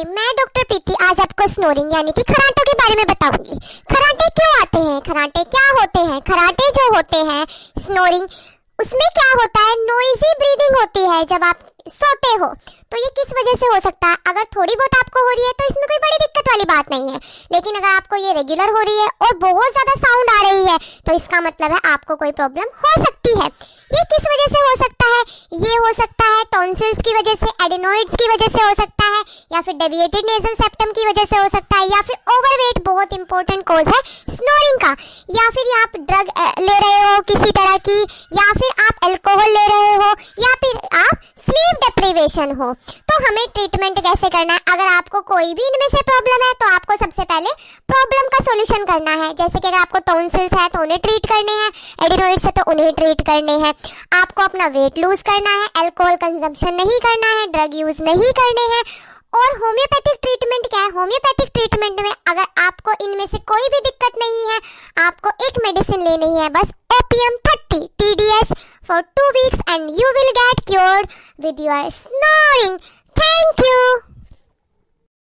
हाय, मैं डॉक्टर प्रीति आज आपको स्नोरिंग यानी कि खराटों के बारे में बताऊंगी। खराटे क्यों आते हैं, खराटे क्या होते हैं। खराटे जो होते हैं स्नोरिंग, उसमें क्या होता है, नॉइजी ब्रीदिंग होती है जब आप सोते हो। तो ये किस वजह से हो सकता है? अगर थोड़ी बहुत आपको हो रही है तो इसमें कोई बड़ी दिक्कत वाली बात नहीं है, लेकिन अगर आपको ये रेगुलर हो रही है और बहुत ज्यादा साउंड आ रही है तो इसका मतलब है आपको कोई प्रॉब्लम हो सकती है। ये किस वजह से हो सकता है? ये हो सकता है टॉन्सिल्स की वजह से, एडेनोइड्स की वजह से हो सकता है, या फिर डेविएटेड नेजल सेप्टम की वजह से हो सकता है, या फिर ओवरवेट बहुत इंपॉर्टेंट कॉज है स्नोरिंग का, या फिर आप ड्रग ले रहे हो किसी तरह की, या फिर आप अल्कोहल ले रहे हो, या फिर आप स्लीप डेप्रिवेशन हो। तो हमें ट्रीटमेंट कैसे करना है? अगर आपको कोई भी इनमें से प्रॉब्लम है तो आपको सबसे पहले प्रॉब्लम का सॉल्यूशन करना है। जैसे कि अगर आपको टॉन्सिल्स है तो उन्हें ट्रीट करने हैं, एडिनोइड्स है तो उन्हें ट्रीट करने हैं, आपको अपना वेट लूज करना है, अल्कोहल कंजम्पशन नहीं करना है, ड्रग यूज नहीं करने हैं। और होम्योपैथिक ट्रीटमेंट क्या है? होम्योपैथिक ट्रीटमेंट में अगर आपको इनमें से कोई भी दिक्कत नहीं है, आपको एक मेडिसिन लेनी है, बस opium 30 TDS for 2 weeks and you will get cured with your snoring. Thank you.